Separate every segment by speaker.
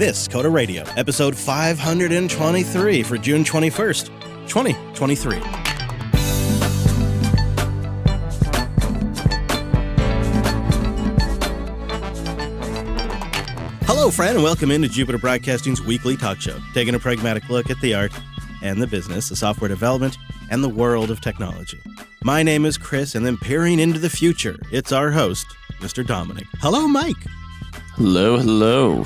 Speaker 1: This Coda Radio, episode 523 for June 21st, 2023. Hello, friend, and welcome into Jupiter Broadcasting's weekly talk show, taking a pragmatic look at the art and the business, the software development, and the world of technology. My name is Chris, and then peering into the future, it's our host, Mr. Dominic. Hello, Mike.
Speaker 2: Hello.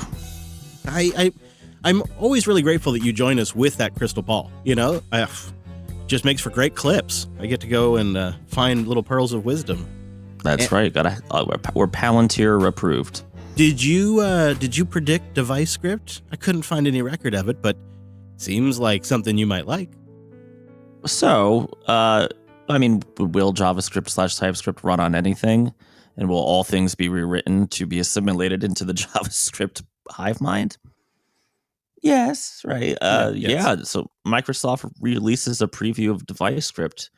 Speaker 1: I'm always really grateful that you join us with that crystal ball. You know, just makes for great clips. I get to go and find little pearls of wisdom.
Speaker 2: That's right. We're Palantir approved.
Speaker 1: Did you predict device script? I couldn't find any record of it, but seems like something you might like.
Speaker 2: So, will JavaScript / TypeScript run on anything? And will all things be rewritten to be assimilated into the JavaScript hive mind? Yes, right.
Speaker 1: Yes.
Speaker 2: Yeah, so Microsoft releases a preview of device script,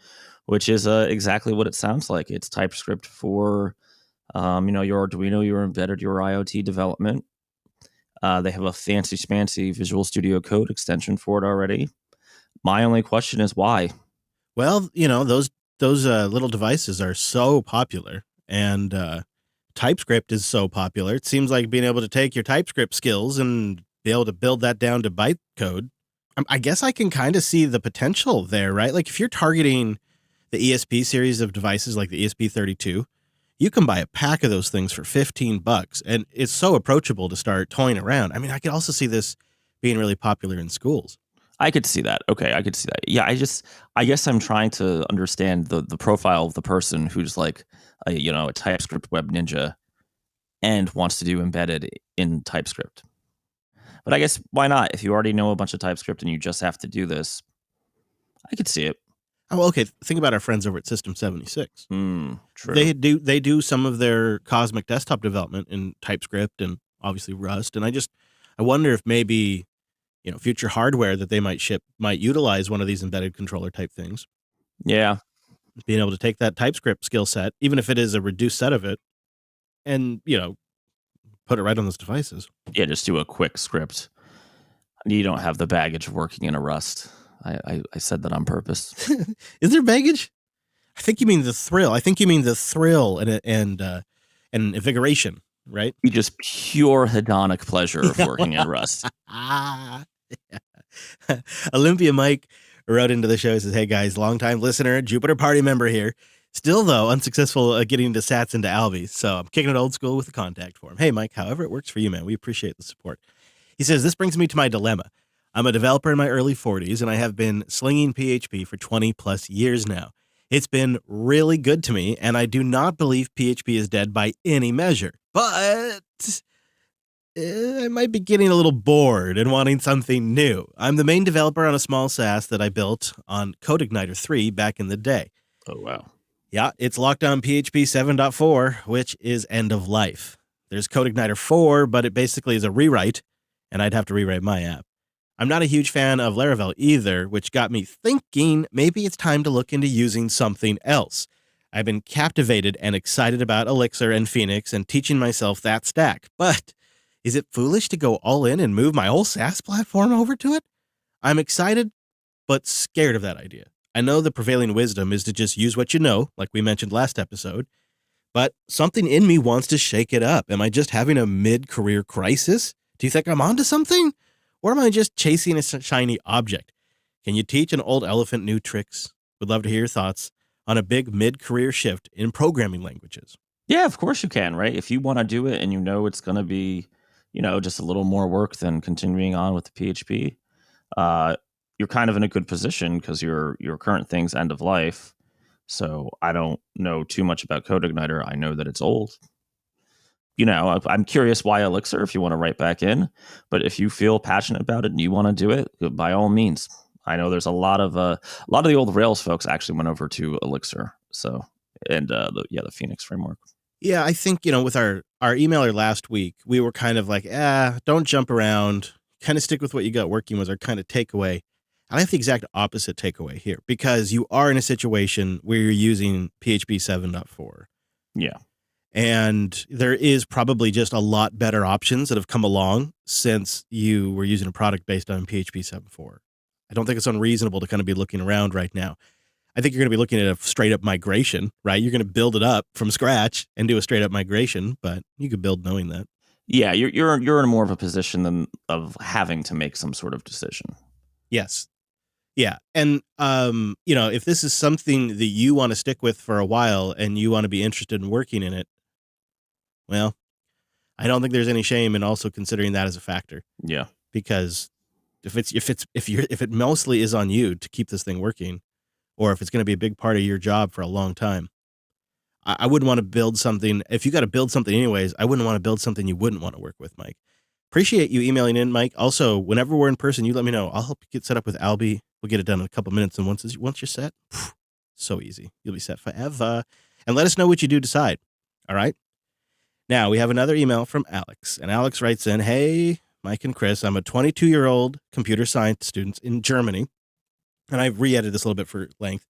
Speaker 2: which is exactly what it sounds like. It's TypeScript for, your Arduino, your embedded, your IoT development. They have a fancy Visual Studio Code extension for it already. My only question is why?
Speaker 1: Well, those little devices are so popular, and TypeScript is so popular. It seems like being able to take your TypeScript skills and be able to build that down to bytecode. I guess I can kind of see the potential there, right? Like if you're targeting the ESP series of devices like the ESP32, you can buy a pack of those things for $15, and it's so approachable to start toying around. I mean, I could also see this being really popular in schools.
Speaker 2: I could see that. Okay, I could see that. Yeah, I guess I'm trying to understand the profile of the person who's like, a TypeScript web ninja and wants to do embedded in TypeScript. But I guess why not? If you already know a bunch of TypeScript and you just have to do this, I could see it.
Speaker 1: Oh, okay. Think about our friends over at System 76.
Speaker 2: True.
Speaker 1: They do some of their Cosmic desktop development in TypeScript and obviously Rust. And I wonder if maybe, future hardware that they might ship might utilize one of these embedded controller type things.
Speaker 2: Yeah.
Speaker 1: Being able to take that TypeScript skill set, even if it is a reduced set of it, and, put it right on those devices.
Speaker 2: Yeah, just do a quick script. You don't have the baggage of working in a Rust. I said that on purpose.
Speaker 1: Is there baggage? I think you mean the thrill. And invigoration, right?
Speaker 2: You just pure hedonic pleasure of working in Rust.
Speaker 1: Olympia Mike wrote into the show and says, "Hey guys, longtime listener, Jupiter party member here. Still, though, unsuccessful at getting into Sats into Albies, so I'm kicking it old school with the contact form. Hey, Mike, however it works for you, man, we appreciate the support." He says, "This brings me to my dilemma. I'm a developer in my early 40s, and I have been slinging PHP for 20 plus years now. It's been really good to me, and I do not believe PHP is dead by any measure. But I might be getting a little bored and wanting something new. I'm the main developer on a small SaaS that I built on CodeIgniter 3 back in the day."
Speaker 2: Oh, wow.
Speaker 1: Yeah, it's locked on PHP 7.4, which is end of life. There's CodeIgniter 4, but it basically is a rewrite, and I'd have to rewrite my app. I'm not a huge fan of Laravel either, which got me thinking maybe it's time to look into using something else. I've been captivated and excited about Elixir and Phoenix and teaching myself that stack, but is it foolish to go all in and move my whole SaaS platform over to it? I'm excited, but scared of that idea. I know the prevailing wisdom is to just use what you know, like we mentioned last episode, but something in me wants to shake it up. Am I just having a mid-career crisis? Do you think I'm onto something? Or am I just chasing a shiny object? Can you teach an old elephant new tricks? Would love to hear your thoughts on a big mid-career shift in programming languages.
Speaker 2: Yeah, of course you can, right? If you want to do it and it's going to be, just a little more work than continuing on with the PHP, you're kind of in a good position because your current thing's end of life. So I don't know too much about CodeIgniter. I know that it's old. I'm curious why Elixir if you want to write back in. But if you feel passionate about it and you want to do it, by all means. I know there's a lot of the old Rails folks actually went over to Elixir. So the Phoenix framework.
Speaker 1: Yeah, I think, with our emailer last week, we were kind of like, don't jump around. Kind of stick with what you got working was our kind of takeaway. And I have the exact opposite takeaway here because you are in a situation where you're using PHP 7.4.
Speaker 2: Yeah.
Speaker 1: And there is probably just a lot better options that have come along since you were using a product based on PHP 7.4. I don't think it's unreasonable to kind of be looking around right now. I think you're going to be looking at a straight up migration, right? You're going to build it up from scratch and do a straight up migration, but you could build knowing that.
Speaker 2: Yeah, you're in more of a position than of having to make some sort of decision.
Speaker 1: Yes. Yeah. And, if this is something that you want to stick with for a while and you want to be interested in working in it, well, I don't think there's any shame in also considering that as a factor.
Speaker 2: Yeah.
Speaker 1: Because if it mostly is on you to keep this thing working, or if it's going to be a big part of your job for a long time, I wouldn't want to build something. If you got to build something anyways, I wouldn't want to build something you wouldn't want to work with, Mike. Appreciate you emailing in, Mike. Also, whenever we're in person, you let me know. I'll help you get set up with Albie. We'll get it done in a couple minutes. And once you're set, so easy. You'll be set forever. And let us know what you do decide. All right. Now we have another email from Alex, and Alex writes in, "Hey, Mike and Chris, I'm a 22-year-old computer science student in Germany, and I've re-edited this a little bit for length,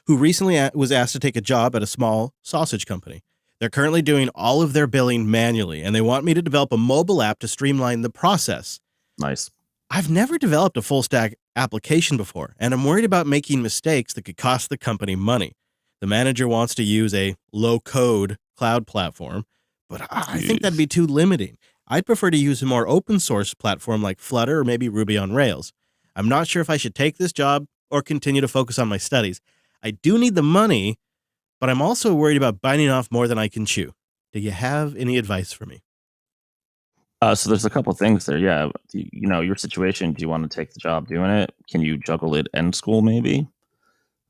Speaker 1: who recently was asked to take a job at a small sausage company. They're currently doing all of their billing manually, and they want me to develop a mobile app to streamline the process.
Speaker 2: Nice.
Speaker 1: I've never developed a full stack application before, and I'm worried about making mistakes that could cost the company money. The manager wants to use a low-code cloud platform, but I think that'd be too limiting. I'd prefer to use a more open source platform like Flutter or maybe Ruby on Rails. I'm not sure if I should take this job or continue to focus on my studies. I do need the money, but I'm also worried about biting off more than I can chew. Do you have any advice for me?"
Speaker 2: So there's a couple things there. Yeah, your situation. Do you want to take the job doing it? Can you juggle it and school? Maybe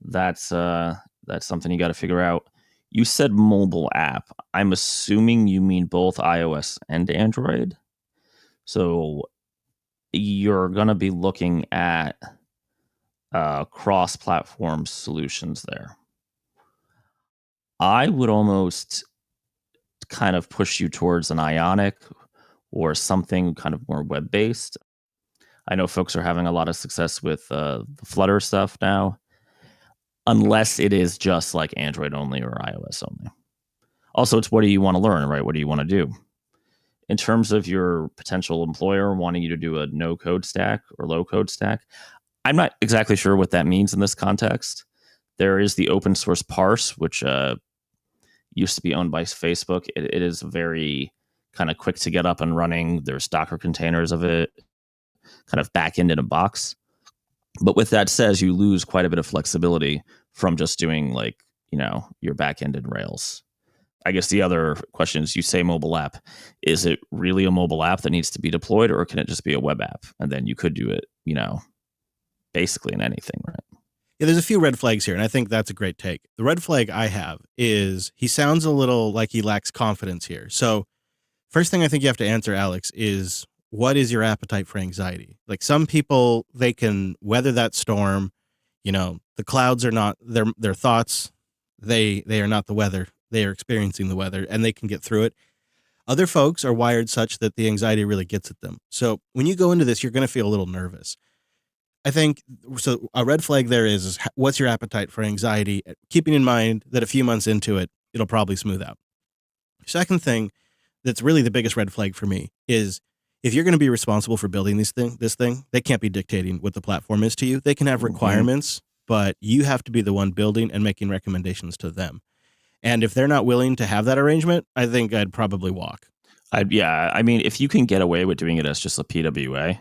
Speaker 2: that's something you got to figure out. You said mobile app. I'm assuming you mean both iOS and Android. So you're gonna be looking at cross-platform solutions there. I would almost kind of push you towards an Ionic or something kind of more web-based. I know folks are having a lot of success with the Flutter stuff now, unless it is just like Android only or iOS only. Also, it's what do you want to learn, right? What do you want to do? In terms of your potential employer wanting you to do a no-code stack or low-code stack, I'm not exactly sure what that means in this context. There is the open source Parse, which used to be owned by Facebook. It is very kind of quick to get up and running. There's Docker containers of it, kind of back end in a box. But with that said, you lose quite a bit of flexibility from just doing your back end in Rails. I guess the other question is, you say mobile app. Is it really a mobile app that needs to be deployed, or can it just be a web app? And then you could do it, basically in anything, right?
Speaker 1: Yeah, there's a few red flags here, and I think that's a great take. The red flag I have is he sounds a little like he lacks confidence here. So first thing I think you have to answer, Alex, is what is your appetite for anxiety? Like, some people, they can weather that storm. The clouds are not their thoughts. They are not the weather. They are experiencing the weather, and they can get through it. Other folks are wired such that the anxiety really gets at them. So when you go into this, you're going to feel a little nervous. I think so. A red flag there is what's your appetite for anxiety, keeping in mind that a few months into it, it'll probably smooth out. Second thing that's really the biggest red flag for me is if you're going to be responsible for building this thing, they can't be dictating what the platform is to you. They can have requirements, but you have to be the one building and making recommendations to them. And if they're not willing to have that arrangement, I think I'd probably walk.
Speaker 2: I mean, if you can get away with doing it as just a PWA,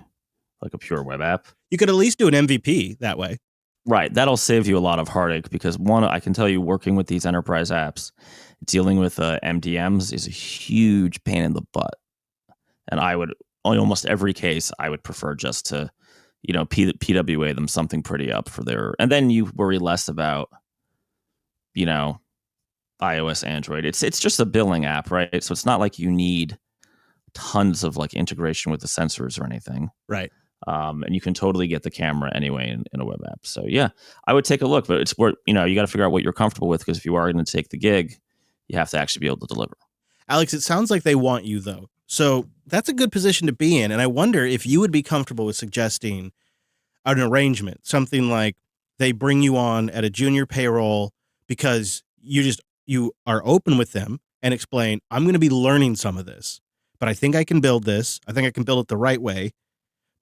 Speaker 2: like a pure web app,
Speaker 1: you could at least do an MVP that way.
Speaker 2: Right. That'll save you a lot of heartache, because one, I can tell you, working with these enterprise apps, dealing with MDMs is a huge pain in the butt. And I would, on almost every case, I would prefer just to, PWA them something pretty up for their, and then you worry less about, iOS, Android. It's just a billing app, right? So it's not like you need tons of integration with the sensors or anything.
Speaker 1: Right.
Speaker 2: And you can totally get the camera anyway in a web app. So yeah, I would take a look, but it's where, you got to figure out what you're comfortable with, because if you are going to take the gig, you have to actually be able to deliver.
Speaker 1: Alex, it sounds like they want you though. So that's a good position to be in. And I wonder if you would be comfortable with suggesting an arrangement, something like they bring you on at a junior payroll because you are open with them and explain, I'm going to be learning some of this, but I think I can build this. I think I can build it the right way.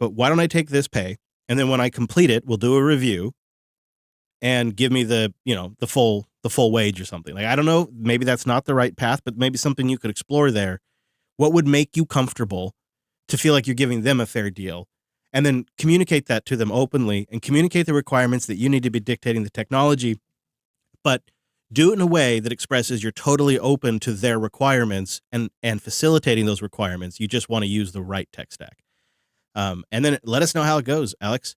Speaker 1: But why don't I take this pay? And then when I complete it, we'll do a review and give me the full wage or something. Like, I don't know, maybe that's not the right path, but maybe something you could explore there. What would make you comfortable to feel like you're giving them a fair deal? And then communicate that to them openly and communicate the requirements that you need to be dictating the technology, but do it in a way that expresses you're totally open to their requirements and facilitating those requirements. You just want to use the right tech stack. And then let us know how it goes, Alex,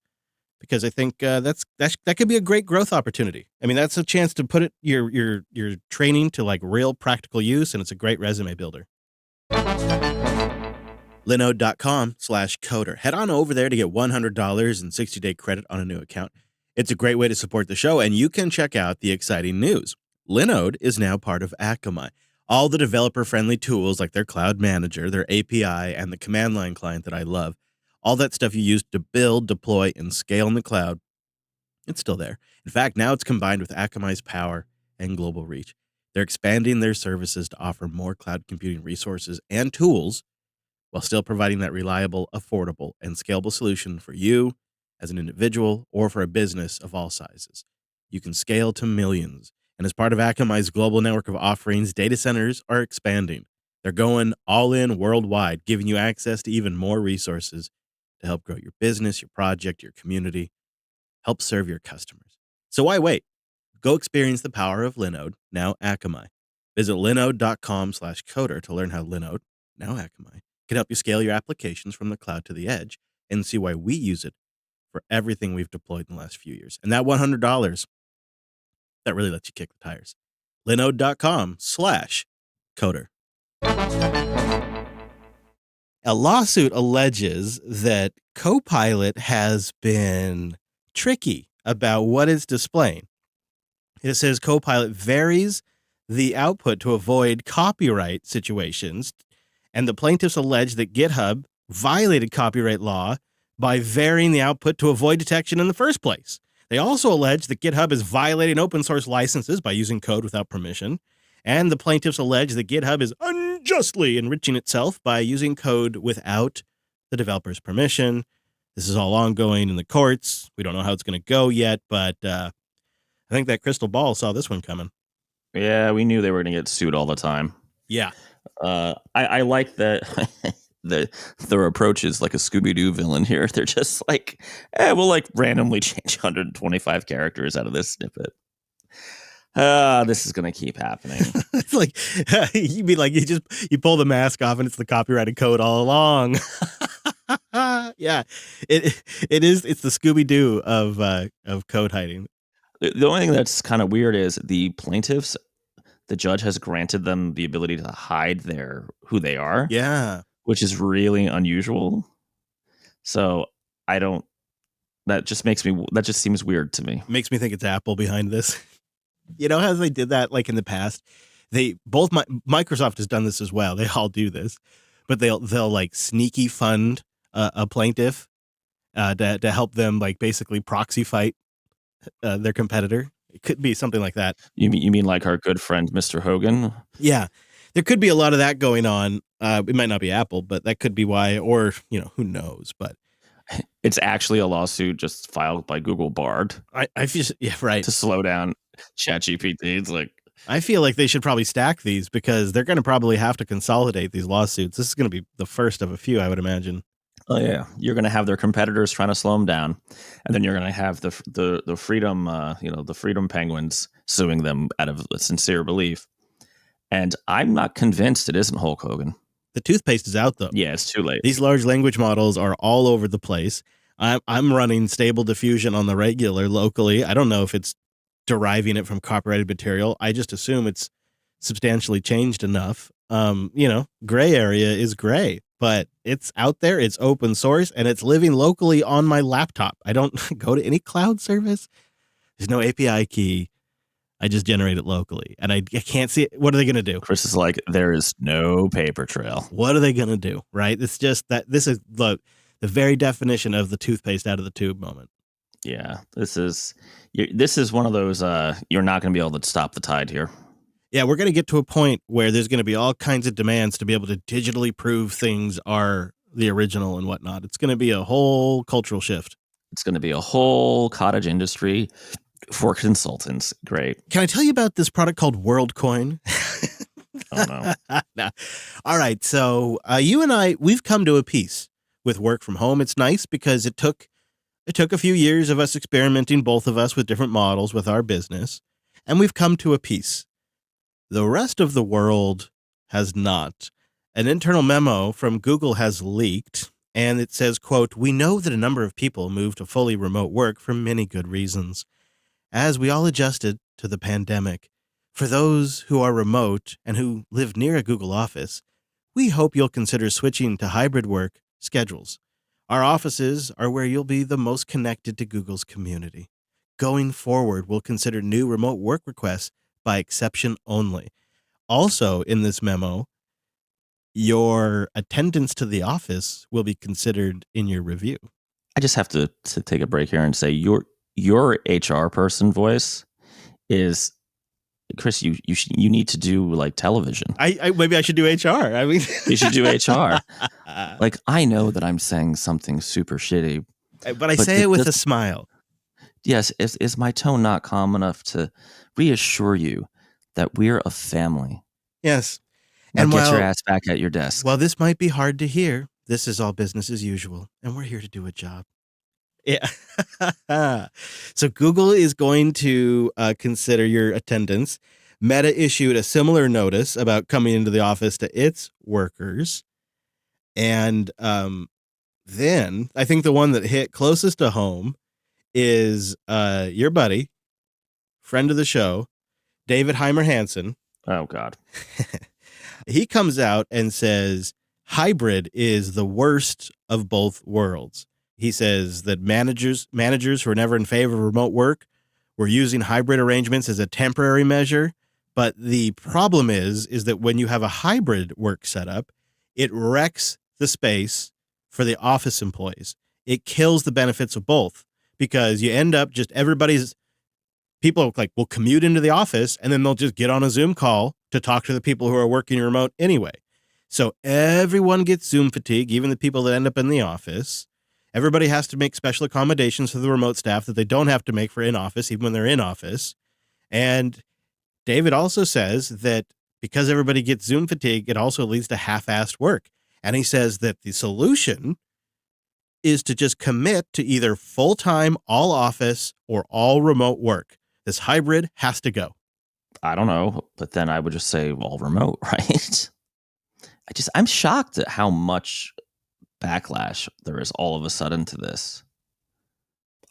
Speaker 1: because I think that could be a great growth opportunity. I mean, that's a chance to put your training to like real practical use, and it's a great resume builder. Linode.com/coder. Head on over there to get $100 in 60-day credit on a new account. It's a great way to support the show, and you can check out the exciting news. Linode is now part of Akamai. All the developer-friendly tools like their cloud manager, their API, and the command line client that I love, all that stuff you use to build, deploy, and scale in the cloud, it's still there. In fact, now it's combined with Akamai's power and global reach. They're expanding their services to offer more cloud computing resources and tools while still providing that reliable, affordable, and scalable solution for you as an individual or for a business of all sizes. You can scale to millions. And as part of Akamai's global network of offerings, data centers are expanding. They're going all in worldwide, giving you access to even more resources to help grow your business, your project, your community, help serve your customers. So why wait? Go experience the power of Linode, now Akamai. Visit linode.com/coder to learn how Linode, now Akamai, can help you scale your applications from the cloud to the edge and see why we use it for everything we've deployed in the last few years. And that $100, that really lets you kick the tires. Linode.com/coder. A lawsuit alleges that Copilot has been tricky about what it's displaying. It says Copilot varies the output to avoid copyright situations, and the plaintiffs allege that GitHub violated copyright law by varying the output to avoid detection in the first place. They also allege that GitHub is violating open source licenses by using code without permission, and the plaintiffs allege that GitHub is unjustly enriching itself by using code without the developer's permission. This is all ongoing in the courts. We don't know how it's going to go yet, but I think that crystal ball saw this one coming.
Speaker 2: Yeah, we knew they were going to get sued all the time.
Speaker 1: Yeah.
Speaker 2: I like that their approach is like a Scooby-Doo villain here. They're just like, we'll like randomly change 125 characters out of this snippet. This is going to keep happening.
Speaker 1: It's like, you'd be like, you pull the mask off and it's the copyrighted code all along. Yeah, it's the Scooby-Doo of code hiding.
Speaker 2: The only thing that's kind of weird is the plaintiffs, the judge has granted them the ability to hide who they are.
Speaker 1: Yeah.
Speaker 2: Which is really unusual. So that just seems weird to me.
Speaker 1: Makes me think it's Apple behind this. You know how they did that like in the past? Microsoft has done this as well. They all do this, but they'll like sneaky fund a plaintiff to help them like basically proxy fight their competitor. It could be something like that.
Speaker 2: You mean like our good friend Mr. Hogan?
Speaker 1: Yeah, there could be a lot of that going on. It might not be Apple, but that could be why, or who knows? But
Speaker 2: it's actually a lawsuit just filed by Google Bard.
Speaker 1: I feel right
Speaker 2: to slow down ChatGPT. It's like,
Speaker 1: I feel like they should probably stack these because they're going to probably have to consolidate these lawsuits. This is going to be the first of a few, I would imagine.
Speaker 2: Oh yeah, you're going to have their competitors trying to slow them down, and then you're going to have the freedom, the freedom penguins suing them out of a sincere belief. And I'm not convinced it isn't Hulk Hogan.
Speaker 1: The toothpaste is out though.
Speaker 2: Yeah, it's too late.
Speaker 1: These large language models are all over the place. I'm running Stable Diffusion on the regular locally. I don't know if it's deriving it from copyrighted material. I just assume it's substantially changed enough. Gray area is gray, but it's out there. It's open source and it's living locally on my laptop. I don't go to any cloud service. There's no API key. I just generate it locally and I can't see it. What are they going to do?
Speaker 2: Chris is like, there is no paper trail.
Speaker 1: What are they going to do? Right. It's just that this is the very definition of the toothpaste out of the tube moment.
Speaker 2: Yeah, this is one of those, you're not going to be able to stop the tide here.
Speaker 1: Yeah, we're going to get to a point where there's going to be all kinds of demands to be able to digitally prove things are the original and whatnot. It's going to be a whole cultural shift.
Speaker 2: It's going to be a whole cottage industry for consultants. Great.
Speaker 1: Can I tell you about this product called WorldCoin?
Speaker 2: Oh, no.
Speaker 1: No. All right. So you and I, we've come to a peace with work from home. It's nice because it took a few years of us experimenting, both of us, with different models with our business, and we've come to a peace. The rest of the world has not. An internal memo from Google has leaked, and it says, quote, "We know that a number of people moved to fully remote work for many good reasons. As we all adjusted to the pandemic, for those who are remote and who live near a Google office, we hope you'll consider switching to hybrid work schedules. Our offices are where you'll be the most connected to Google's community. Going forward, we'll consider new remote work requests by exception only. Also, in this memo, your attendance to the office will be considered in your review."
Speaker 2: I just have to take a break here and say your HR person voice is, Chris, you need to do like television.
Speaker 1: I maybe I should do HR. I mean,
Speaker 2: You should do HR. Like, I know that I'm saying something super shitty,
Speaker 1: but I say it with a smile.
Speaker 2: Yes, is my tone not calm enough to reassure you that we're a family?
Speaker 1: Yes.
Speaker 2: Now
Speaker 1: And
Speaker 2: get your ass back at your desk.
Speaker 1: Well, this might be hard to hear. This is all business as usual, and we're here to do a job. Yeah. So Google is going to consider your attendance. Meta issued a similar notice about coming into the office to its workers. And then I think the one that hit closest to home is your buddy, friend of the show, David Heimer Hansen.
Speaker 2: Oh, God.
Speaker 1: He comes out and says hybrid is the worst of both worlds. He says that managers who are never in favor of remote work were using hybrid arrangements as a temporary measure. But the problem is that when you have a hybrid work setup, it wrecks the space for the office employees. It kills the benefits of both because you end up just people like will commute into the office and then they'll just get on a Zoom call to talk to the people who are working remote anyway. So everyone gets Zoom fatigue, even the people that end up in the office. Everybody has to make special accommodations for the remote staff that they don't have to make for in-office, even when they're in office. And David also says that because everybody gets Zoom fatigue, it also leads to half-assed work. And he says that the solution is to just commit to either full-time, all office, or all remote work. This hybrid has to go.
Speaker 2: I don't know, but then I would just say all remote, right? I'm shocked at how much backlash there is all of a sudden to this.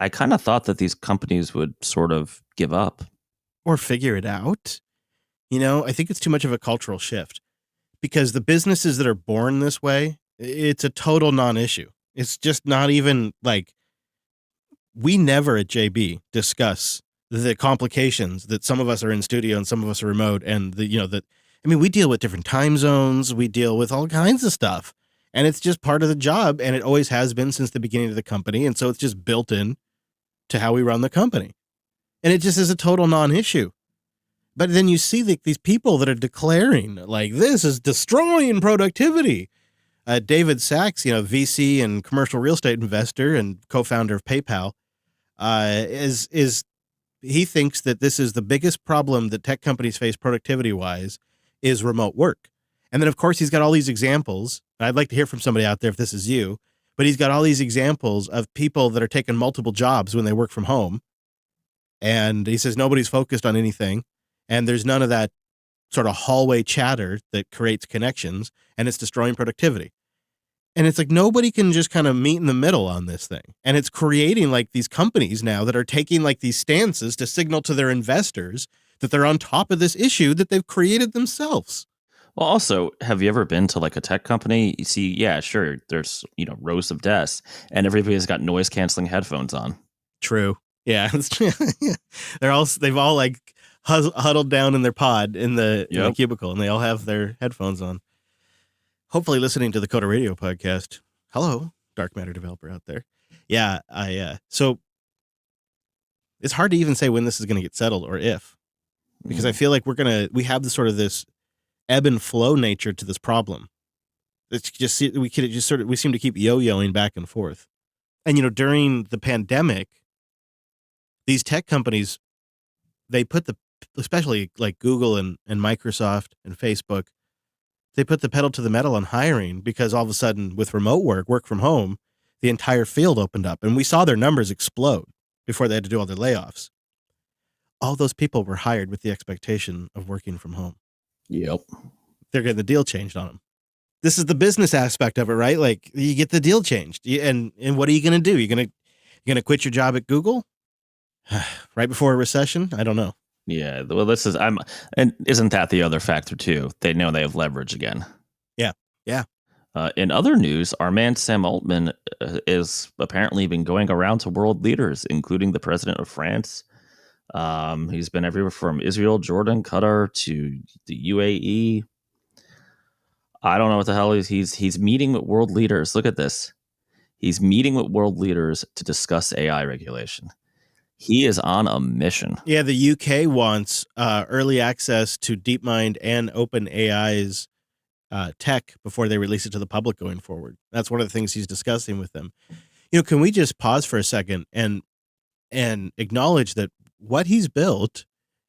Speaker 2: I kind of thought that these companies would sort of give up.
Speaker 1: Or figure it out. I think it's too much of a cultural shift because the businesses that are born this way, it's a total non-issue. It's just not even like we never at JB discuss the complications that some of us are in studio and some of us are remote. And we deal with different time zones. We deal with all kinds of stuff. And it's just part of the job. And it always has been since the beginning of the company. And so it's just built in to how we run the company. And it just is a total non-issue. But then you see these people that are declaring like this is destroying productivity. David Sachs, VC and commercial real estate investor and co-founder of PayPal, he thinks that this is the biggest problem that tech companies face productivity-wise is remote work. And then, of course, he's got all these examples. I'd like to hear from somebody out there if this is you, but he's got all these examples of people that are taking multiple jobs when they work from home. And he says nobody's focused on anything. And there's none of that sort of hallway chatter that creates connections, and it's destroying productivity. And it's like nobody can just kind of meet in the middle on this thing. And it's creating like these companies now that are taking like these stances to signal to their investors that they're on top of this issue that they've created themselves.
Speaker 2: Well, also, have you ever been to like a tech company? You see, yeah, sure, there's, rows of desks and everybody's got noise canceling headphones on.
Speaker 1: True. Yeah. They've all like huddled down in their pod in the cubicle and they all have their headphones on. Hopefully listening to the Coda Radio podcast. Hello, dark matter developer out there. Yeah, so it's hard to even say when this is going to get settled or if. because I feel like we have this ebb and flow nature to this problem. It's just we seem to keep yo-yoing back and forth. And during the pandemic, these tech companies, they put especially like Google and Microsoft and Facebook, they put the pedal to the metal on hiring because all of a sudden with remote work from home, the entire field opened up and we saw their numbers explode before they had to do all their layoffs. All those people were hired with the expectation of working from home.
Speaker 2: Yep.
Speaker 1: They're getting the deal changed on them. This is the business aspect of it, right? Like you get the deal changed, and what are you going to do? You're going to quit your job at Google right before a recession? I don't know.
Speaker 2: Yeah. Well, and isn't that the other factor too? They know they have leverage again.
Speaker 1: Yeah. Yeah.
Speaker 2: In other news, our man Sam Altman is apparently been going around to world leaders, including the president of France. He's been everywhere from Israel, Jordan, Qatar to the UAE. I don't know what the hell he's meeting with world leaders. Look at this. He's meeting with world leaders to discuss AI regulation. He is on a mission.
Speaker 1: Yeah, the UK wants early access to DeepMind and OpenAI's tech before they release it to the public going forward. That's one of the things he's discussing with them. Can we just pause for a second and acknowledge that what he's built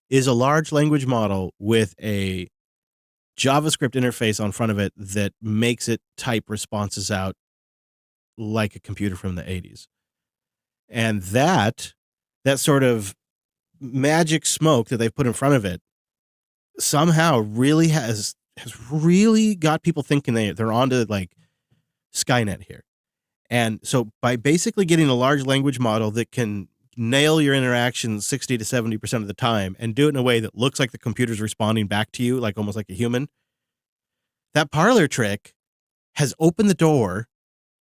Speaker 1: is a large language model with a JavaScript interface on front of it that makes it type responses out like a computer from the 80s. And that sort of magic smoke that they've put in front of it somehow really has really got people thinking they're onto like Skynet here. And so by basically getting a large language model that can nail your interactions 60 to 70% of the time and do it in a way that looks like the computer's responding back to you, like almost like a human, that parlor trick has opened the door.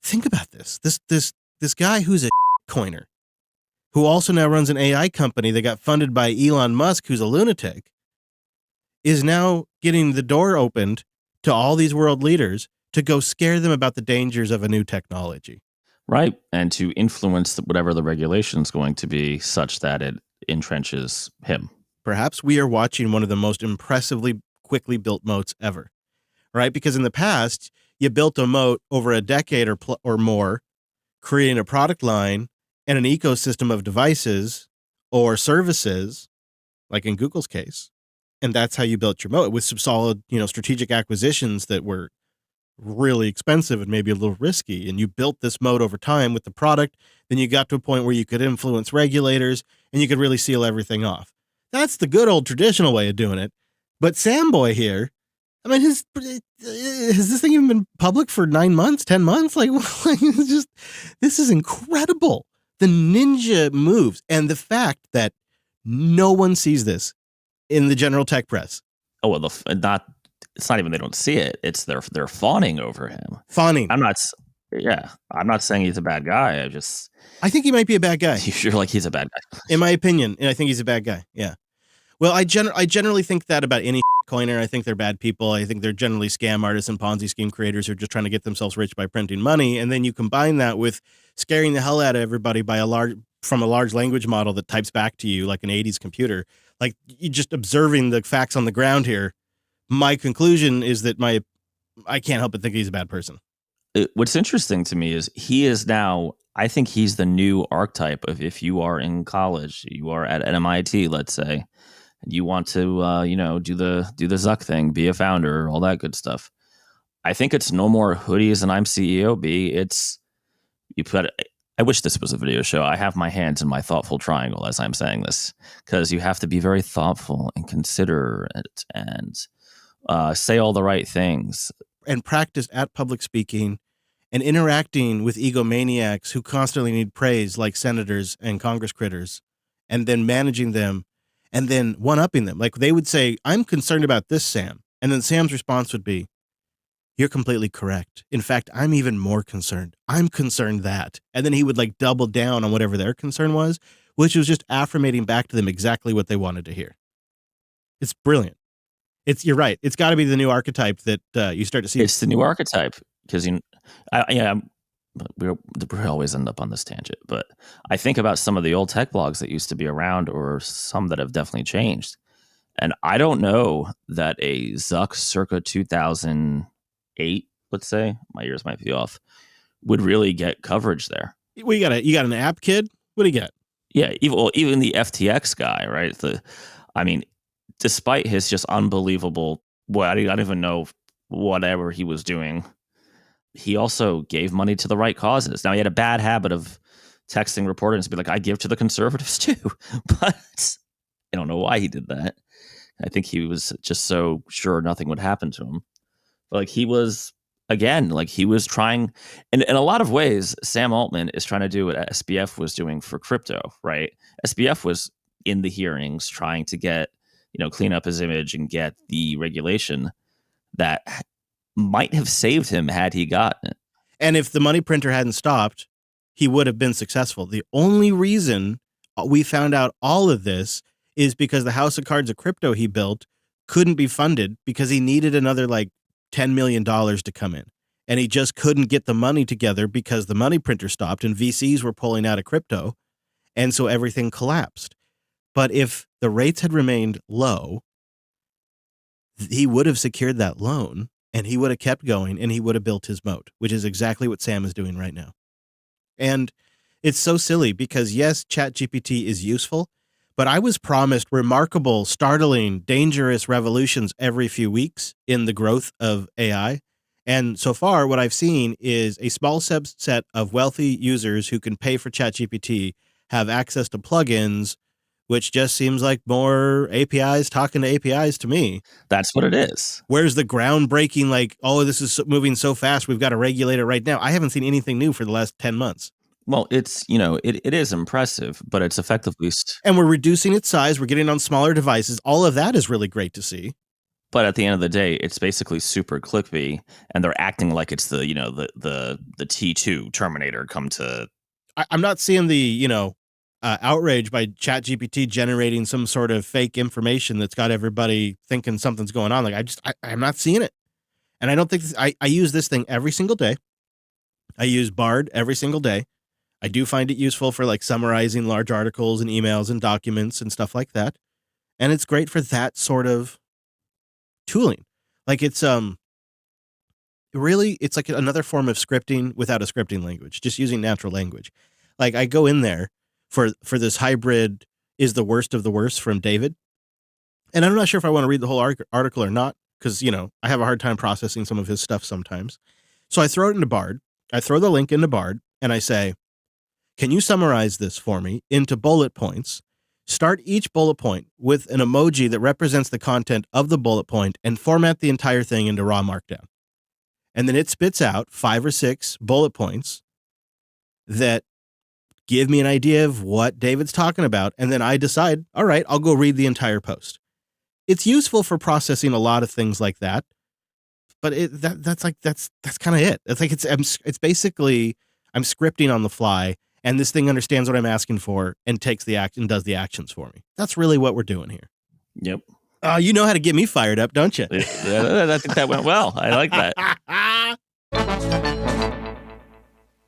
Speaker 1: Think about this. This guy who's a coiner, who also now runs an AI company that got funded by Elon Musk, who's a lunatic, is now getting the door opened to all these world leaders to go scare them about the dangers of a new technology.
Speaker 2: Right. And to influence whatever the regulation is going to be such that it entrenches him.
Speaker 1: Perhaps we are watching one of the most impressively quickly built moats ever, right? Because in the past, you built a moat over a decade or more, creating a product line and an ecosystem of devices or services, like in Google's case. And that's how you built your moat, with some solid, strategic acquisitions that were really expensive and maybe a little risky. And you built this moat over time with the product. Then you got to a point where you could influence regulators and you could really seal everything off. That's the good old traditional way of doing it. But Sam Boy here, I mean, has this thing even been public for 9 months, 10 months? Like, this is incredible. The ninja moves and the fact that no one sees this in the general tech press.
Speaker 2: Oh, well, it's not even they don't see it. It's they're fawning over him.
Speaker 1: Fawning.
Speaker 2: I'm not saying he's a bad guy.
Speaker 1: I think he might be a bad guy.
Speaker 2: You're like he's a bad guy.
Speaker 1: In my opinion, and I think he's a bad guy. Yeah. Well, I generally think that about any coiner. I think they're bad people. I think they're generally scam artists and Ponzi scheme creators who are just trying to get themselves rich by printing money. And then you combine that with scaring the hell out of everybody from a large language model that types back to you like an 80s computer. Like, you just observing the facts on the ground here. My conclusion is that I can't help but think he's a bad person.
Speaker 2: What's interesting to me is he is now, I think he's the new archetype of, if you are in college, you are at MIT, let's say, and you want to, do the Zuck thing, be a founder, all that good stuff. I think it's no more hoodies and I'm CEO. It's you put. I wish this was a video show. I have my hands in my thoughtful triangle as I'm saying this, because you have to be very thoughtful and considerate and say all the right things.
Speaker 1: And practice at public speaking and interacting with egomaniacs who constantly need praise, like senators and Congress critters, and then managing them and then one-upping them. Like, they would say, I'm concerned about this, Sam. And then Sam's response would be, you're completely correct. In fact, I'm even more concerned. I'm concerned that. And then he would like double down on whatever their concern was, which was just affirmating back to them exactly what they wanted to hear. It's brilliant. You're right. It's got to be the new archetype that you start to see.
Speaker 2: It's the new archetype because we always end up on this tangent, but I think about some of the old tech blogs that used to be around, or some that have definitely changed. And I don't know that a Zuck circa 2008, let's say, my years might be off, would really get coverage there.
Speaker 1: Well, you got an app, kid? What do you got?
Speaker 2: Yeah, even the FTX guy, right? I mean, despite his just unbelievable, I don't even know whatever he was doing, he also gave money to the right causes. Now, he had a bad habit of texting reporters and be like, I give to the conservatives too. But I don't know why he did that. I think he was just so sure nothing would happen to him. But like he was, again, like he was trying, and in a lot of ways, Sam Altman is trying to do what SBF was doing for crypto, right? SBF was in the hearings trying to get, clean up his image and get the regulation that might have saved him had he gotten it.
Speaker 1: And if the money printer hadn't stopped, he would have been successful. The only reason we found out all of this is because the house of cards of crypto he built couldn't be funded because he needed another like $10 million to come in. And he just couldn't get the money together because the money printer stopped and VCs were pulling out of crypto. And so everything collapsed. But if the rates had remained low, he would have secured that loan and he would have kept going and he would have built his moat, which is exactly what Sam is doing right now. And it's so silly because, yes, ChatGPT is useful, but I was promised remarkable, startling, dangerous revolutions every few weeks in the growth of AI. And so far, what I've seen is a small subset of wealthy users who can pay for ChatGPT have access to plugins, which just seems like more APIs talking to APIs to me.
Speaker 2: That's what it is.
Speaker 1: Where's the groundbreaking, like, oh, this is moving so fast, we've got to regulate it right now? I haven't seen anything new for the last 10 months.
Speaker 2: Well, it's, it is impressive, but it's effectively...
Speaker 1: And we're reducing its size. We're getting on smaller devices. All of that is really great to see.
Speaker 2: But at the end of the day, it's basically super clickbait, and they're acting like it's the T2 Terminator come to...
Speaker 1: I'm not seeing the, outrage by ChatGPT generating some sort of fake information that's got everybody thinking something's going on. Like, I'm not seeing it. And I don't think... I use this thing every single day. I use Bard every single day. I do find it useful for like summarizing large articles and emails and documents and stuff like that. And it's great for that sort of tooling. Like it's it's like another form of scripting without a scripting language, just using natural language. Like I go in there for this hybrid is the worst of the worst from David. And I'm not sure if I want to read the whole article or not, because, I have a hard time processing some of his stuff sometimes. So I throw it into Bard. I throw the link into Bard and I say, can you summarize this for me into bullet points? Start each bullet point with an emoji that represents the content of the bullet point and format the entire thing into raw markdown. And then it spits out 5 or 6 bullet points that give me an idea of what David's talking about. And then I decide, all right, I'll go read the entire post. It's useful for processing a lot of things like that. But that's kind of it. It's like it's basically I'm scripting on the fly. And this thing understands what I'm asking for and takes the action, does the actions for me. That's really what we're doing here.
Speaker 2: Yep.
Speaker 1: You know how to get me fired up, don't you?
Speaker 2: I think that went well. I like that.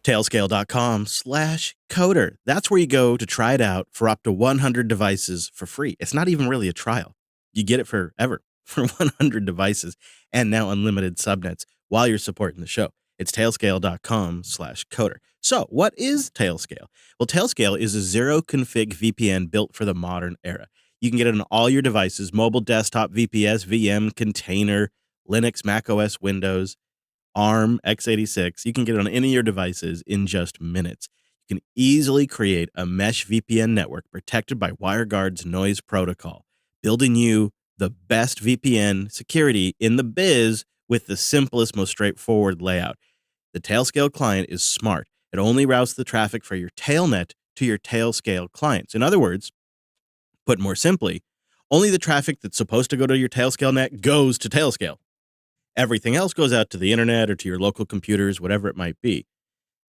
Speaker 1: Tailscale.com/coder. That's where you go to try it out for up to 100 devices for free. It's not even really a trial. You get it forever for 100 devices and now unlimited subnets while you're supporting the show. It's tailscale.com/coder. So what is Tailscale? Well, Tailscale is a zero config VPN built for the modern era. You can get it on all your devices, mobile, desktop, VPS, VM, container, Linux, Mac OS, Windows, ARM, x86. You can get it on any of your devices in just minutes. You can easily create a mesh VPN network protected by WireGuard's noise protocol, building you the best VPN security in the biz with the simplest, most straightforward layout. The Tailscale client is smart. It only routes the traffic for your Tailnet to your Tailscale clients. In other words, put more simply, only the traffic that's supposed to go to your Tailscale net goes to Tailscale. Everything else goes out to the internet or to your local computers, whatever it might be.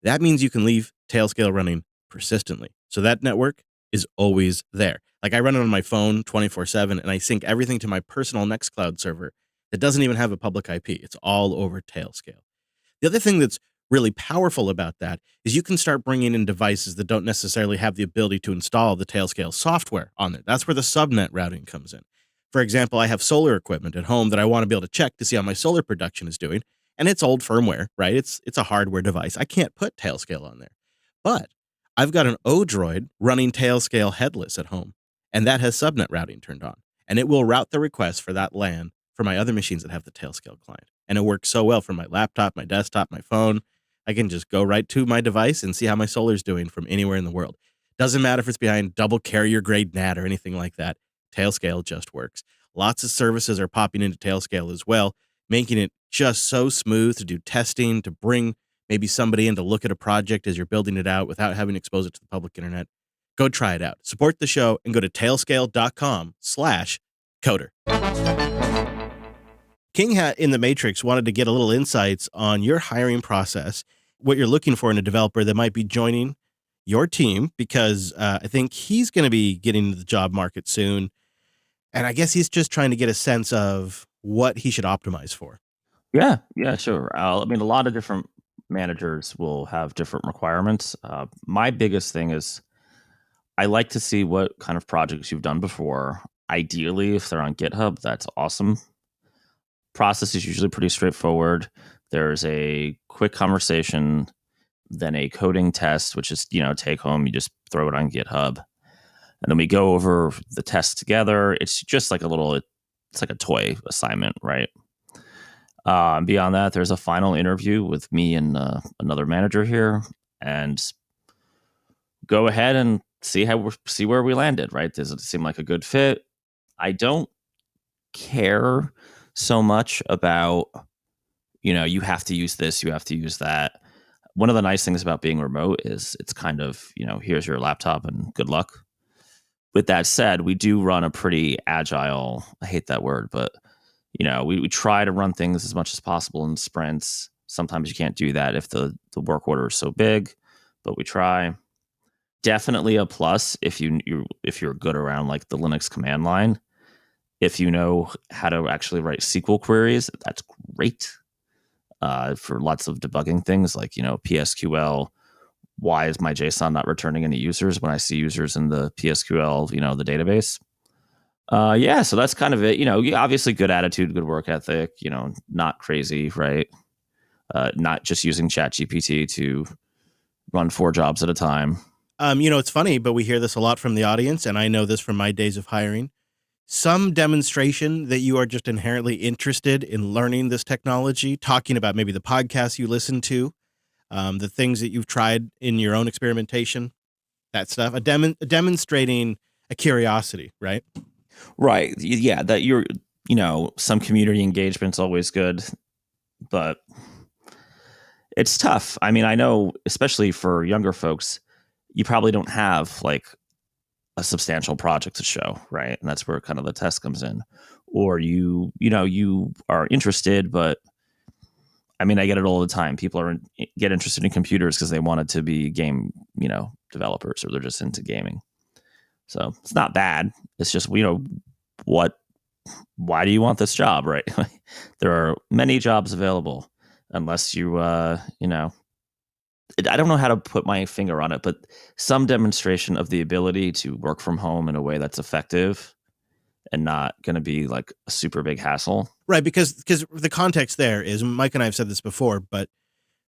Speaker 1: That means you can leave Tailscale running persistently. So that network is always there. Like I run it on my phone 24/7 and I sync everything to my personal Nextcloud server that doesn't even have a public IP. It's all over Tailscale. The other thing that's really powerful about that is you can start bringing in devices that don't necessarily have the ability to install the Tailscale software on it. That's where the subnet routing comes in. For example, I have solar equipment at home that I want to be able to check to see how my solar production is doing. And it's old firmware, right? It's a hardware device. I can't put Tailscale on there. But I've got an Odroid running Tailscale headless at home, and that has subnet routing turned on. And it will route the request for that LAN for my other machines that have the Tailscale client. And it works so well for my laptop, my desktop, my phone. I can just go right to my device and see how my solar's doing from anywhere in the world. Doesn't matter if it's behind double carrier grade NAT or anything like that. Tailscale just works. Lots of services are popping into Tailscale as well, making it just so smooth to do testing, to bring maybe somebody in to look at a project as you're building it out without having to expose it to the public internet. Go try it out. Support the show and go to tailscale.com/coder. King Hat in the Matrix wanted to get a little insights on your hiring process, what you're looking for in a developer that might be joining your team, because I think he's going to be getting into the job market soon. And I guess he's just trying to get a sense of what he should optimize for.
Speaker 2: Yeah, sure. I mean, a lot of different managers will have different requirements. My biggest thing is I like to see what kind of projects you've done before. Ideally, if they're on GitHub, that's awesome. Process is usually pretty straightforward. There's a quick conversation, then a coding test, which is, take home, you just throw it on GitHub. And then we go over the test together. It's just like it's like a toy assignment, right? Beyond that, there's a final interview with me and another manager here, and go ahead and see where we landed, right? Does it seem like a good fit? I don't care so much about, you have to use this, you have to use that. One of the nice things about being remote is it's kind of, here's your laptop and good luck. With that said, we do run a pretty agile, I hate that word, but we try to run things as much as possible in sprints. Sometimes you can't do that if the work order is so big, but we try. Definitely a plus if you're good around like the Linux command line. If you know how to actually write SQL queries, that's great for lots of debugging things like, PSQL. Why is my JSON not returning any users when I see users in the PSQL, the database? So that's kind of it. Obviously good attitude, good work ethic, not crazy, right? Not just using ChatGPT to run 4 jobs at a time.
Speaker 1: It's funny, but we hear this a lot from the audience, and I know this from my days of hiring. Some demonstration that you are just inherently interested in learning this technology, talking about maybe the podcasts you listen to, the things that you've tried in your own experimentation, that stuff, demonstrating a curiosity, right?
Speaker 2: Right. Yeah, that some community engagement's always good, but it's tough. I mean, I know, especially for younger folks, you probably don't have like a substantial project to show, right? And that's where kind of the test comes in. Or you are interested, but I mean, I get it all the time. People get interested in computers because they wanted to be game, developers, or they're just into gaming. So it's not bad. It's just, why do you want this job, right? There are many jobs available unless you, I don't know how to put my finger on it, but some demonstration of the ability to work from home in a way that's effective and not going to be like a super big hassle.
Speaker 1: Right, because the context there is, Mike and I have said this before, but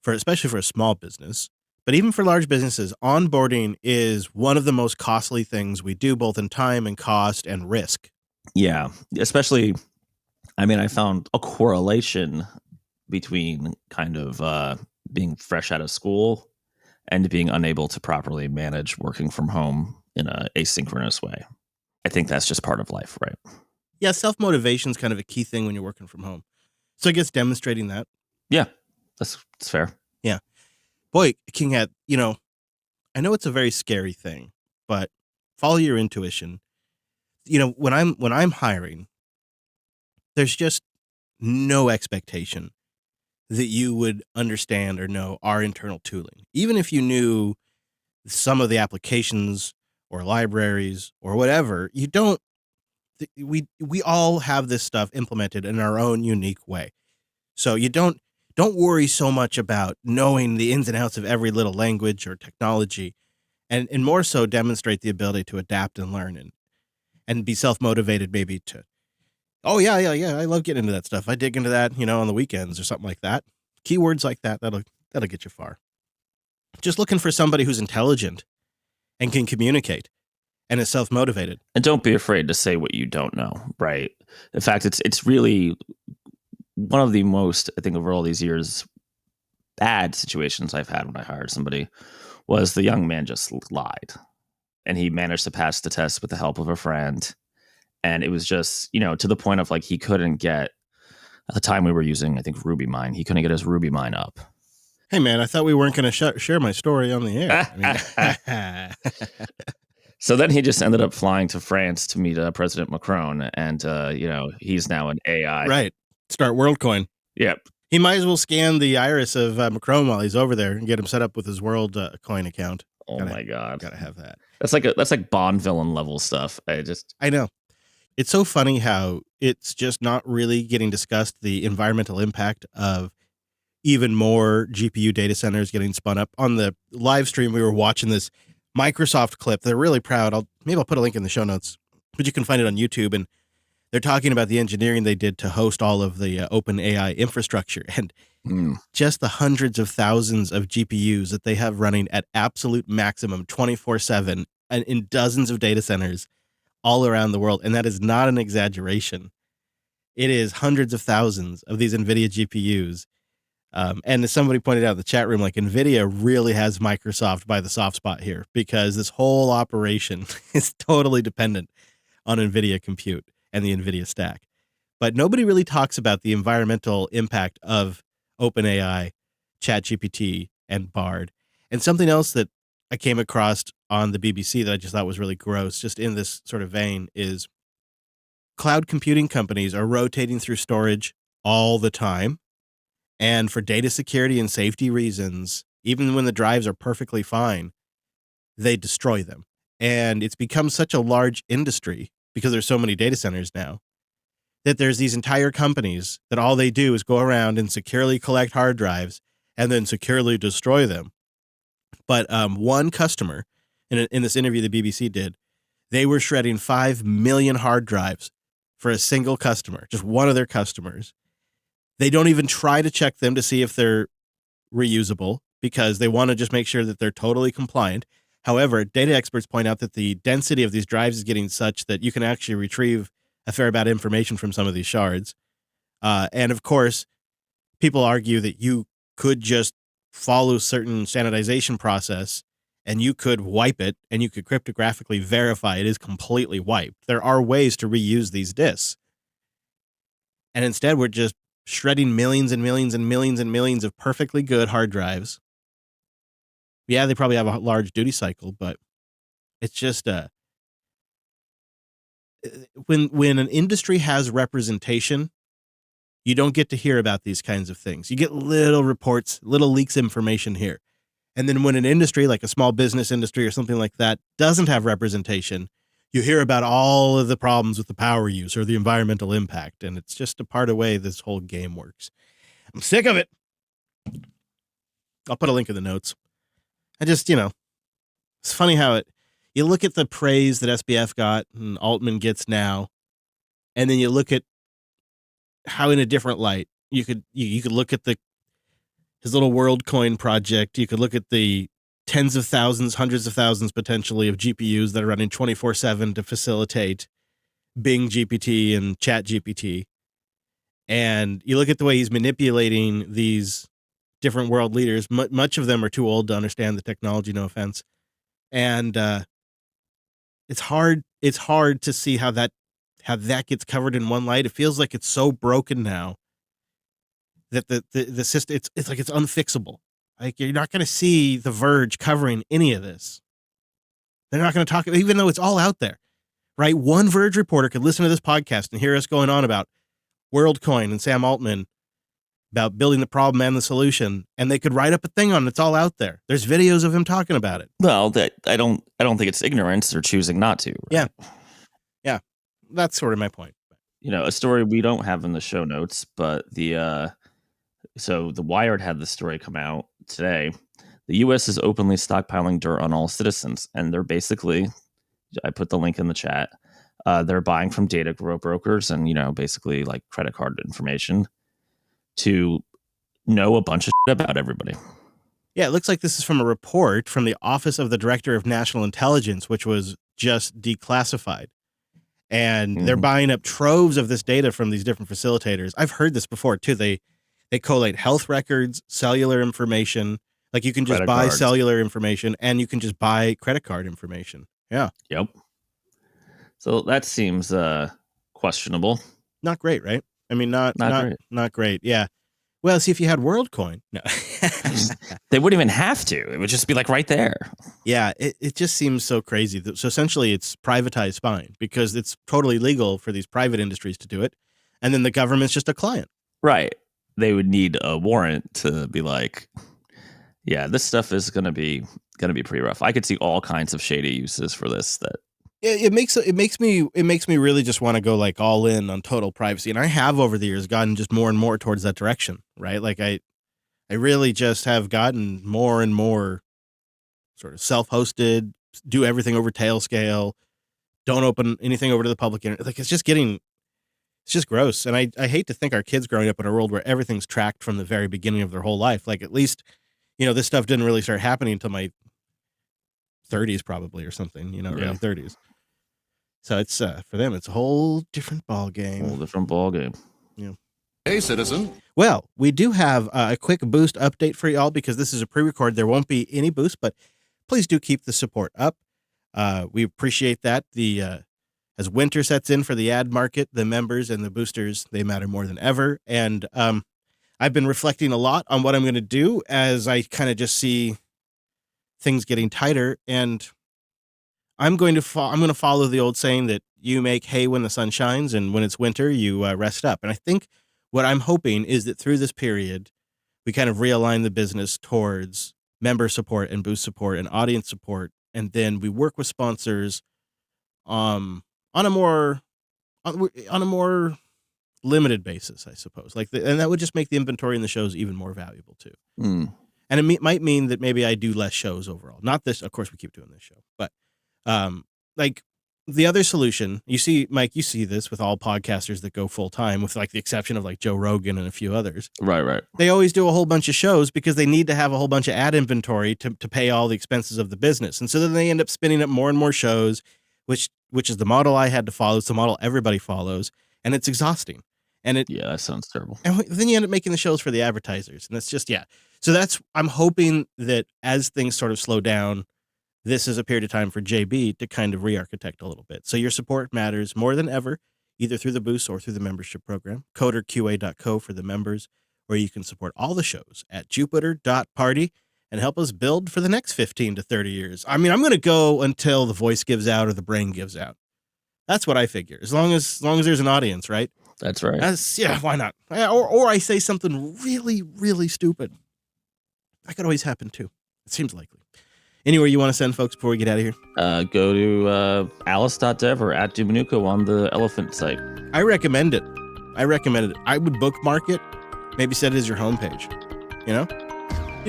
Speaker 1: especially for a small business, but even for large businesses, onboarding is one of the most costly things we do, both in time and cost and risk.
Speaker 2: Yeah, especially, I mean, I found a correlation between kind of being fresh out of school and being unable to properly manage working from home in an asynchronous way. I think that's just part of life, right?
Speaker 1: Yeah, self-motivation is kind of a key thing when you're working from home. So I guess demonstrating that.
Speaker 2: Yeah, that's fair.
Speaker 1: Yeah. Boy, King Hat, I know it's a very scary thing, but follow your intuition. When I'm hiring, there's just no expectation that you would understand or know our internal tooling. Even if you knew some of the applications or libraries or whatever, you don't. We all have this stuff implemented in our own unique way. So you don't worry so much about knowing the ins and outs of every little language or technology, and more so demonstrate the ability to adapt and learn and be self-motivated, maybe to Oh yeah, yeah, yeah. I love getting into that stuff. I dig into that, on the weekends or something like that. Keywords like that'll get you far. Just looking for somebody who's intelligent and can communicate and is self-motivated.
Speaker 2: And don't be afraid to say what you don't know, right? In fact, it's really one of the most, I think, over all these years, bad situations I've had when I hired somebody was the young man just lied. And he managed to pass the test with the help of a friend. And it was just, to the point of like he couldn't get, at the time we were using, I think, RubyMine. He couldn't get his RubyMine up.
Speaker 1: Hey, man, I thought we weren't going to share my story on the air.
Speaker 2: So then he just ended up flying to France to meet President Macron. And, he's now an AI.
Speaker 1: Right. Start WorldCoin.
Speaker 2: Yep.
Speaker 1: He might as well scan the iris of Macron while he's over there and get him set up with his WorldCoin account.
Speaker 2: Oh my God.
Speaker 1: Gotta have that.
Speaker 2: That's like Bond villain level stuff.
Speaker 1: I know. It's so funny how it's just not really getting discussed, the environmental impact of even more GPU data centers getting spun up. On the live stream, we were watching this Microsoft clip. They're really proud. I'll put a link in the show notes, but you can find it on YouTube. And they're talking about the engineering they did to host all of the open AI infrastructure and just the hundreds of thousands of GPUs that they have running at absolute maximum 24/7 and in dozens of data centers all around the world. And that is not an exaggeration. It is hundreds of thousands of these NVIDIA GPUs. And as somebody pointed out in the chat room, like NVIDIA really has Microsoft by the soft spot here because this whole operation is totally dependent on NVIDIA compute and the NVIDIA stack. But nobody really talks about the environmental impact of OpenAI, ChatGPT, and Bard. And something else that I came across on the BBC that I just thought was really gross, just in this sort of vein, is cloud computing companies are rotating through storage all the time. And for data security and safety reasons, even when the drives are perfectly fine, they destroy them. And it's become such a large industry because there's so many data centers now that there's these entire companies that all they do is go around and securely collect hard drives and then securely destroy them. But one customer, in this interview the BBC did, they were shredding 5 million hard drives for a single customer, just one of their customers. They don't even try to check them to see if they're reusable because they want to just make sure that they're totally compliant. However, data experts point out that the density of these drives is getting such that you can actually retrieve a fair amount of information from some of these shards. And of course, people argue that you could just follow certain standardization process and you could wipe it and you could cryptographically verify it is completely wiped. There are ways to reuse these disks. And instead, we're just shredding millions and millions and millions and millions of perfectly good hard drives. Yeah, they probably have a large duty cycle, but it's just when an industry has representation, you don't get to hear about these kinds of things. You get little reports, little leaks of information here. And then when an industry, like a small business industry or something like that, doesn't have representation, you hear about all of the problems with the power use or the environmental impact. And it's just a part of the way this whole game works. I'm sick of it. I'll put a link in the notes. I just, it's funny how you look at the praise that SBF got and Altman gets now, and then you look at how in a different light you could look at his little WorldCoin project. You could look at the tens of thousands, hundreds of thousands potentially of GPUs that are running 24/7 to facilitate Bing GPT and Chat GPT. And you look at the way he's manipulating these different world leaders. Much of them are too old to understand the technology, no offense. And it's hard to see how that gets covered in one light. It feels like it's so broken now that the system, it's like it's unfixable. Like you're not going to see The Verge covering any of this. They're not going to talk, even though it's all out there, right? One Verge reporter could listen to this podcast and hear us going on about WorldCoin and Sam Altman about building the problem and the solution, and they could write up a thing on it. It's all out there. There's videos of him talking about it.
Speaker 2: Well, I don't think it's ignorance or choosing not to. Right?
Speaker 1: Yeah. That's sort of my point.
Speaker 2: A story we don't have in the show notes, but so the Wired had this story come out today. The U.S. is openly stockpiling dirt on all citizens, and they're basically, I put the link in the chat, They're buying from data brokers and, basically like credit card information to know a bunch of shit about everybody.
Speaker 1: Yeah, it looks like this is from a report from the Office of the Director of National Intelligence, which was just declassified. And they're buying up troves of this data from these different facilitators. I've heard this before, too. They collate health records, cellular information. Like you can just buy cellular information and you can just buy credit card information. Yeah.
Speaker 2: Yep. So that seems questionable.
Speaker 1: Not great, right? I mean, not
Speaker 2: great.
Speaker 1: Not great. Yeah. Well, see, if you had WorldCoin. No.
Speaker 2: They wouldn't even have to. It would just be like right there.
Speaker 1: Yeah, it just seems so crazy. So essentially it's privatized spying because it's totally legal for these private industries to do it. And then the government's just a client.
Speaker 2: Right. They would need a warrant to be like, yeah, this stuff is going to be pretty rough. I could see all kinds of shady uses for this. That
Speaker 1: it makes me really just want to go like all in on total privacy. And I have over the years gotten just more and more towards that direction, right? Like I really just have gotten more and more sort of self-hosted, do everything over Tailscale, don't open anything over to the public internet. Like it's just gross. And I hate to think our kids growing up in a world where everything's tracked from the very beginning of their whole life. Like at least, this stuff didn't really start happening until my 30s probably or something, early 30s. So it's for them, it's a whole different ball game.
Speaker 2: Yeah.
Speaker 3: Hey, citizen.
Speaker 1: Well, we do have a quick boost update for y'all because this is a pre-record. There won't be any boost, but please do keep the support up. We appreciate that. As winter sets in for the ad market, the members and the boosters, they matter more than ever. And I've been reflecting a lot on what I'm going to do as I kind of just see things getting tighter. And I'm going to follow the old saying that you make hay when the sun shines, and when it's winter, you rest up. And I think what I'm hoping is that through this period, we kind of realign the business towards member support and boost support and audience support, and then we work with sponsors on a more limited basis, I suppose. And that would just make the inventory in the shows even more valuable too. And it might mean that maybe I do less shows overall. Not this, of course, we keep doing this show, but like the other solution, you see, Mike, you see this with all podcasters that go full time, with like the exception of like Joe Rogan and a few others.
Speaker 2: Right.
Speaker 1: They always do a whole bunch of shows because they need to have a whole bunch of ad inventory to pay all the expenses of the business. And so then they end up spinning up more and more shows, which is the model I had to follow. It's the model everybody follows, and it's exhausting. And
Speaker 2: that sounds terrible.
Speaker 1: And then you end up making the shows for the advertisers, and it's just, So I'm hoping that as things sort of slow down, this is a period of time for JB to kind of re-architect a little bit. So your support matters more than ever, either through the boost or through the membership program. CoderQA.co for the members, where you can support all the shows at Jupiter.party and help us build for the next 15 to 30 years. I mean, I'm going to go until the voice gives out or the brain gives out. That's what I figure. As long as there's an audience, right?
Speaker 2: That's right.
Speaker 1: Why not? Or I say something really, really stupid. That could always happen too. It seems likely. Anywhere you want to send folks before we get out of here?
Speaker 2: Go to alice.dev or at Dumanuco on the Elephant site.
Speaker 1: I recommend it. I would bookmark it. Maybe set it as your homepage. You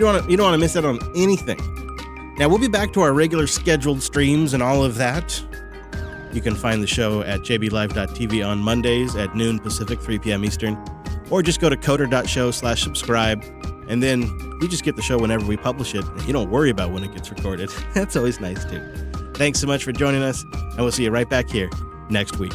Speaker 1: don't want to miss out on anything. Now we'll be back to our regular scheduled streams and all of that. You can find the show at jblive.tv on Mondays at noon Pacific, 3 p.m. Eastern, or just go to coder.show/subscribe. And then you just get the show whenever we publish it. You don't worry about when it gets recorded. That's always nice, too. Thanks so much for joining us, and we'll see you right back here next week.